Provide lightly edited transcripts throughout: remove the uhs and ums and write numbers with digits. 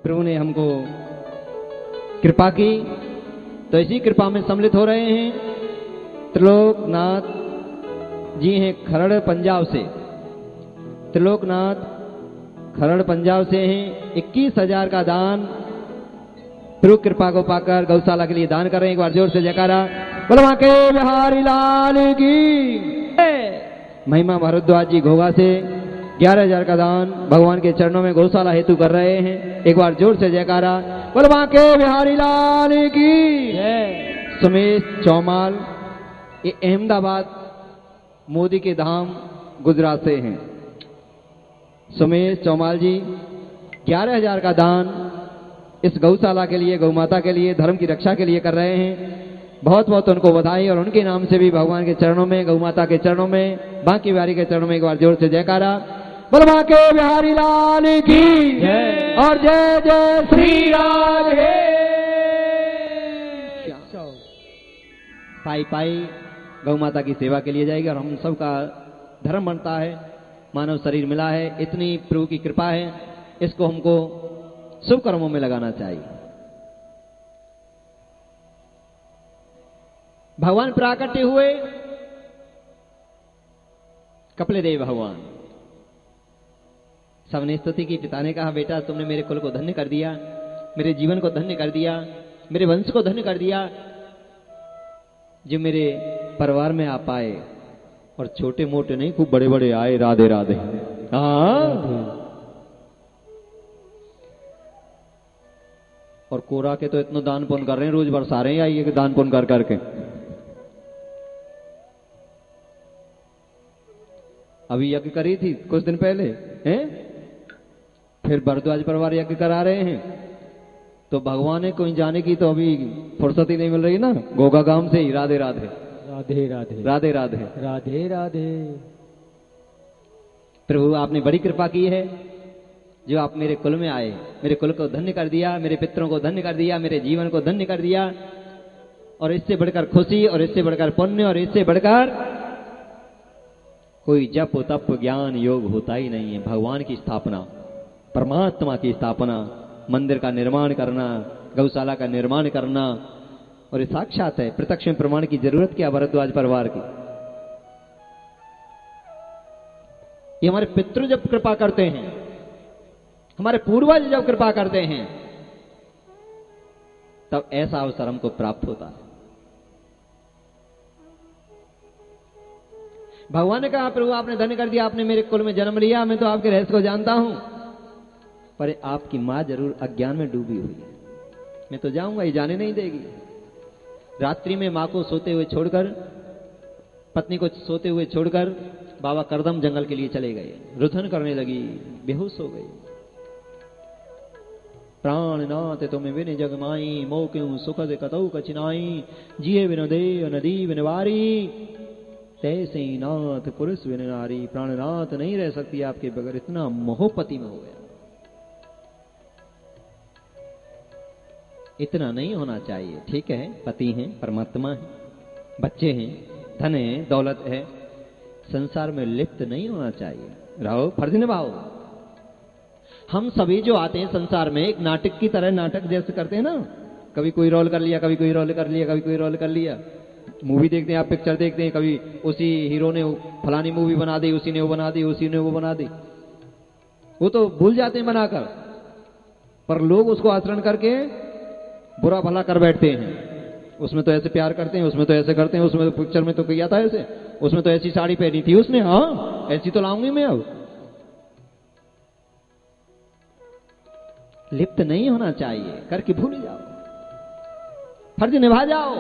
प्रभु ने हमको कृपा की, तो इसी कृपा में सम्मिलित हो रहे हैं। त्रिलोकनाथ जी हैं खरड़ पंजाब से, त्रिलोकनाथ खरड़ पंजाब से हैं। 21,000 का दान प्रभु कृपा को पाकर गौशाला के लिए दान कर रहे हैं। एक बार जोर से जयकारा बोलो वहां के बिहारी लाल की। महिमा भारद्वाज जी घोगा से 11,000 का दान भगवान के चरणों में गौशाला हेतु कर रहे हैं। एक बार जोर से जयकारा बोलो वहां के बिहारी लाल की। सुमेश चौमाल ये अहमदाबाद मोदी के धाम गुजरात से हैं। सुमेश चौमाल जी 11,000 का दान इस गौशाला के लिए, गौ माता के लिए, धर्म की रक्षा के लिए कर रहे हैं। बहुत बहुत उनको बधाई और उनके नाम से भी भगवान के चरणों में, गौ माता के चरणों में, बांकी बिहारी के चरणों में एक बार जोर से जयकारा बोलो बांके बिहारी लाल की जय और जय जय श्री राधे। पाई पाई गौ माता की सेवा के लिए जाएगी और हम सबका धर्म बनता है। मानव शरीर मिला है, इतनी प्रभु की कृपा है, इसको हमको शुभ कर्मों में लगाना चाहिए। भगवान प्राकट्य हुए कपिल देव भगवान, सबने स्तुति की। पिता ने कहा बेटा तुमने मेरे कुल को धन्य कर दिया, मेरे जीवन को धन्य कर दिया, मेरे वंश को धन्य कर दिया, जो मेरे परिवार में आप आए और छोटे मोटे नहीं खूब बड़े बड़े आए। राधे राधे। हाँ और कोरा के तो इतना दान पुण्य कर रहे हैं, रोज बरसा रहे हैं आइए दान पुण्य कर करके। अभी यज्ञ करी थी कुछ दिन पहले हैं, फिर भरद्वाज परिवार यज्ञ करा रहे हैं। तो भगवान ने कोई जाने की तो अभी फुर्सत ही नहीं मिल रही ना, गोगा गांव से ही। राधे राधे राधे राधे राधे राधे राधे राधे। प्रभु आपने बड़ी कृपा की है, जो आप मेरे कुल में आए, मेरे कुल को धन्य कर दिया, मेरे पितरों को धन्य कर दिया, मेरे जीवन को धन्य कर दिया। और इससे बढ़कर खुशी और इससे बढ़कर पुण्य और इससे बढ़कर कोई जप तप ज्ञान योग होता ही नहीं है। भगवान की स्थापना, परमात्मा की स्थापना, मंदिर का निर्माण करना, गौशाला का निर्माण करना, और ये साक्षात है। प्रत्यक्ष में प्रमाण की जरूरत क्या भरद्वाज परिवार की? ये हमारे पितृ जब कृपा करते हैं, हमारे पूर्वज जब कृपा करते हैं, तब ऐसा अवसर हमको प्राप्त होता है। भगवान ने कहा प्रभु आपने धन्य कर दिया, आपने मेरे कुल में जन्म लिया, मैं तो आपके रहस्य को जानता हूं, पर आपकी मां जरूर अज्ञान में डूबी हुई है, मैं तो जाऊंगा, ये जाने नहीं देगी। रात्रि में मां को सोते हुए छोड़कर, पत्नी को सोते हुए छोड़कर बाबा करदम जंगल के लिए चले गए। रुधन करने लगी, बेहोश हो गई। प्राणनाथ तुम्हें बिन जगमाई, मोह क्यों सुखद कतौ कचिनाई, जिये बिन देव नदी बिन वारी, तैसे ही नाथ पुरुष बिन नारी। प्राणनाथ नहीं रह सकती आपके बगैर, इतना मोहपति में हो गया। इतना नहीं होना चाहिए। ठीक है, पति हैं, परमात्मा है, बच्चे हैं, धन है, दौलत है, संसार में लिप्त नहीं होना चाहिए। रहो, फर्ज निभाओ। हम सभी जो आते हैं संसार में एक नाटक की तरह, नाटक जैसे करते हैं ना, कभी कोई रोल कर लिया, कभी कोई रोल कर लिया, कभी कोई रोल कर लिया। मूवी देखते हैं आप, पिक्चर देखते हैं, कभी उसी हीरो ने फलानी मूवी बना दी, उसी ने वो बना दी, उसी ने वो बना दी। वो तो भूल जाते हैं बनाकर, पर लोग उसको आचरण करके बुरा भला कर बैठते हैं। उसमें तो ऐसे प्यार करते हैं, उसमें तो ऐसे करते हैं, उसमें तो पिक्चर में तो किया था ऐसे, उसमें तो ऐसी साड़ी पहनी थी उसने, हाँ ऐसी तो लाऊंगी मैं। अब लिप्त नहीं होना चाहिए, करके भूल जाओ, फर्ज निभा जाओ,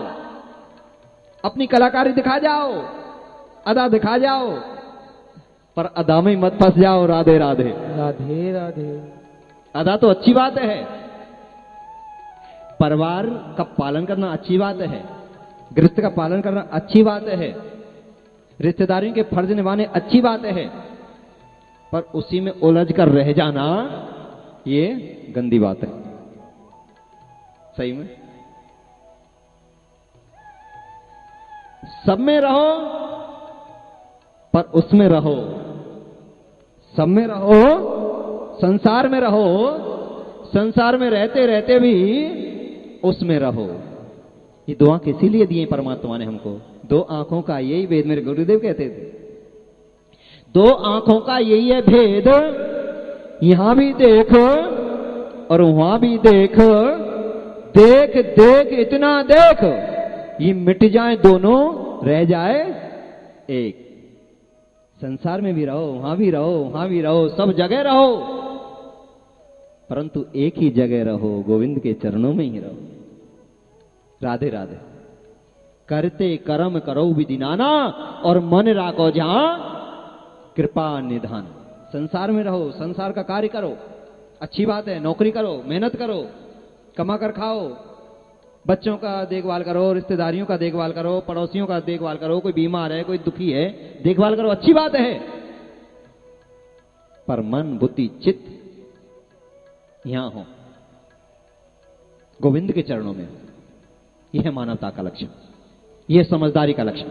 अपनी कलाकारी दिखा जाओ, अदा दिखा जाओ, पर अदा में मत फंस जाओ। राधे राधे राधे राधे। अदा तो अच्छी बात है, परिवार का पालन करना अच्छी बात है, गृहस्थ का पालन करना अच्छी बात है, रिश्तेदारियों के फर्ज निभाने अच्छी बात है, पर उसी में उलझ कर रह जाना ये गंदी बात है। सही में सब में रहो, पर उसमें रहो। सब में रहो, संसार में रहो, संसार में रहते रहते भी उसमें रहो। ये दो आंख इसीलिए दिए परमात्मा ने हमको, दो आंखों का यही भेद मेरे गुरुदेव कहते थे। दो आंखों का यही है भेद, यहां भी देख और वहां भी देख, देख देख इतना देख, ये मिट जाए दोनों, रह जाए एक। संसार में भी रहो, वहां भी रहो, वहां भी रहो, सब जगह रहो, परंतु एक ही जगह रहो, गोविंद के चरणों में ही रहो। राधे राधे। करते कर्म करो विधि नाना, और मन राखो जहां कृपा निधान। संसार में रहो, संसार का कार्य करो, अच्छी बात है, नौकरी करो, मेहनत करो, कमा कर खाओ, बच्चों का देखभाल करो, रिश्तेदारियों का देखभाल करो, पड़ोसियों का देखभाल करो, कोई बीमार है, कोई दुखी है, देखभाल करो, अच्छी बात है। पर मन बुद्धि चित्त यहां हो, गोविंद के चरणों में। यह है मानवता का लक्षण, यह है समझदारी का लक्षण,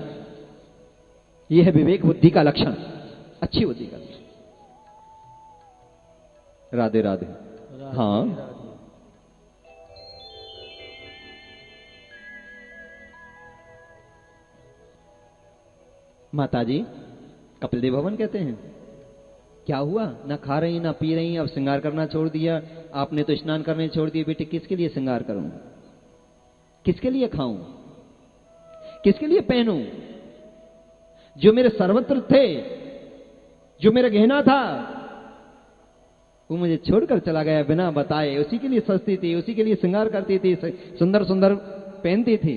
यह है विवेक बुद्धि का लक्षण, अच्छी बुद्धि का लक्षण। राधे राधे। हाँ, माताजी कपिल देव भवन कहते हैं, क्या हुआ, ना खा रही ना पी रही, अब श्रृंगार करना छोड़ दिया, आपने तो स्नान करने छोड़ दिए। बेटे किसके लिए श्रृंगार करूं, किसके लिए खाऊं, किसके लिए पहनूं? जो मेरे सर्वत्र थे, जो मेरा गहना था, वो मुझे छोड़कर चला गया बिना बताए। उसी के लिए सजती थी, उसी के लिए श्रृंगार करती थी, सुंदर सुंदर पहनती थी।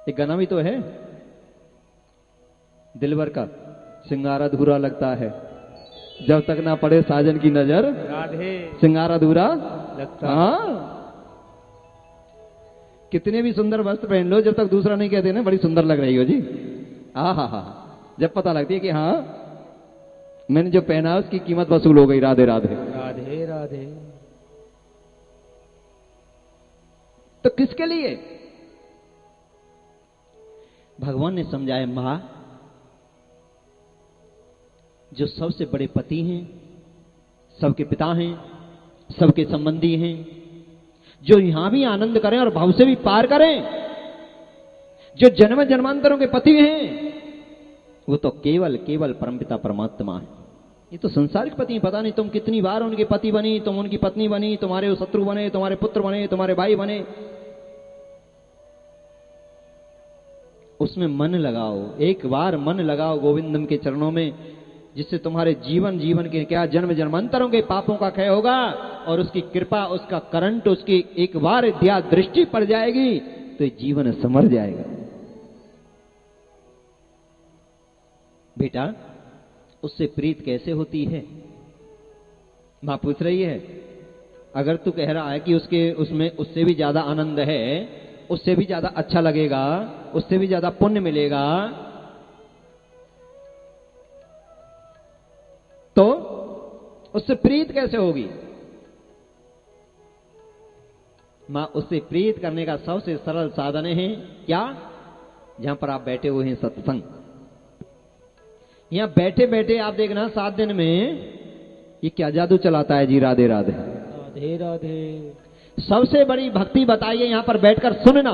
एक गाना भी तो है दिलबर का, श्रृंगार अधूरा लगता है जब तक ना पड़े साजन की नजर, राधे श्रृंगार अधूरा लगता। हाँ, कितने भी सुंदर वस्त्र पहन लो, जब तक दूसरा नहीं कहते ना बड़ी सुंदर लग रही हो जी, हा, जब पता लगती है कि हाँ मैंने जो पहना उसकी कीमत वसूल हो गई। राधे राधे। राधे राधे। तो किसके लिए? भगवान ने समझाया, मां जो सबसे बड़े पति हैं, सबके पिता हैं, सबके संबंधी हैं, जो यहां भी आनंद करें और भाव से भी पार करें, जो जन्म जन्मांतरों के पति हैं, वो तो केवल केवल परमपिता परमात्मा है। ये तो संसारिक पति हैं, पता नहीं तुम कितनी बार उनके पति बनी, तुम उनकी पत्नी बनी, तुम्हारे वो शत्रु बने, तुम्हारे पुत्र बने, तुम्हारे भाई बने। उसमें मन लगाओ, एक बार मन लगाओ गोविंदम के चरणों में, जिससे तुम्हारे जीवन के क्या जन्म जन्मांतरों के पापों का क्षय होगा, और उसकी कृपा, उसका करंट, उसकी एक बार दया दृष्टि पड़ जाएगी तो जीवन समर जाएगा। बेटा उससे प्रीत कैसे होती है? मां पूछ रही है। अगर तू कह रहा है कि उसमें उससे भी ज्यादा आनंद है, उससे भी ज्यादा अच्छा लगेगा, उससे भी ज्यादा पुण्य मिलेगा, तो उससे प्रीत कैसे होगी? मां उससे प्रीत करने का सबसे सरल साधन है क्या? जहां पर आप बैठे हुए हैं सत्संग। यहां बैठे बैठे आप देखना 7 दिन में ये क्या जादू चलाता है जी। राधे राधे। राधे राधे। सबसे बड़ी भक्ति बताइए यहां पर बैठकर सुनना।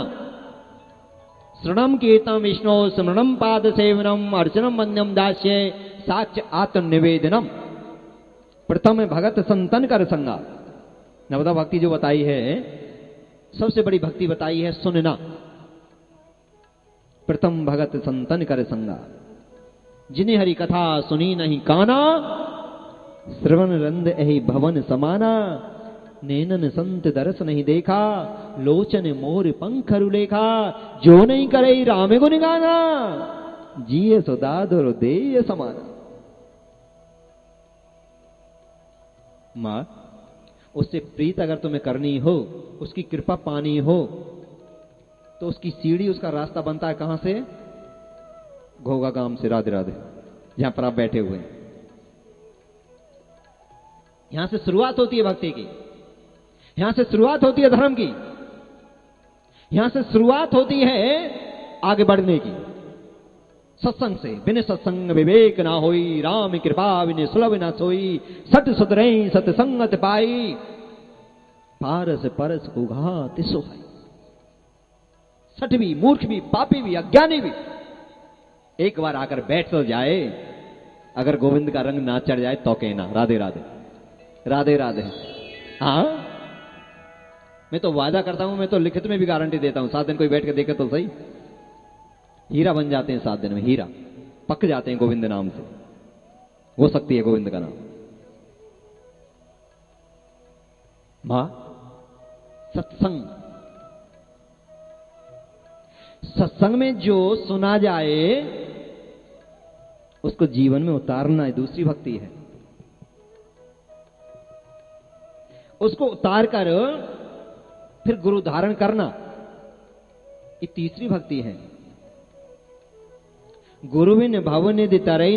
श्रणम कीर्तम विष्णु स्मरणम पाद सेवनम अर्चनम वंद्यम दास्य साक्ष आत्मनिवेदनम प्रथम भगत संतन कर संगा। नवदा भक्ति जो बताई है, सबसे बड़ी भक्ति बताई है सुनना। प्रथम भगत संतन कर संगा, जिन्हें हरि कथा सुनी नहीं काना, श्रवण रंद एहि भवन समाना, नैनन संत दरस नहीं देखा, लोचन मोर पंख रुलेखा, जो नहीं करे राम गुण गाना, जिये सुदाद और देय समाना। मां उससे प्रीत अगर तुम्हें करनी हो, उसकी कृपा पानी हो, तो उसकी सीढ़ी, उसका रास्ता बनता है कहां से? घोगा गांव से। राधे राधे। जहां पर आप बैठे हुए हैं, यहां से शुरुआत होती है भक्ति की, यहां से शुरुआत होती है धर्म की, यहां से शुरुआत होती है आगे बढ़ने की। सत्संग से बिन सत्संग विवेक ना होई, राम कृपा बिन सुलभ ना सोई, सत सुधरई सतसंगत पाई, पारस परस उघा तिसो है। सठ भी, मूर्ख भी, पापी भी, अज्ञानी भी एक बार आकर बैठ तो जाए, अगर गोविंद का रंग ना चढ़ जाए तो कहना राधे राधे राधे राधे। हाँ, मैं तो वादा करता हूं, मैं तो लिखित में भी गारंटी देता हूं, 7 दिन कोई बैठ के देखे तो सही, हीरा बन जाते हैं 7 दिन में, हीरा पक जाते हैं गोविंद नाम से, हो सकती है गोविंद का नाम। मां, सत्संग, सत्संग में जो सुना जाए उसको जीवन में उतारना है, दूसरी भक्ति है। उसको उतार कर फिर गुरु धारण करना, ये तीसरी भक्ति है। गुरु बिन भव निधि तरई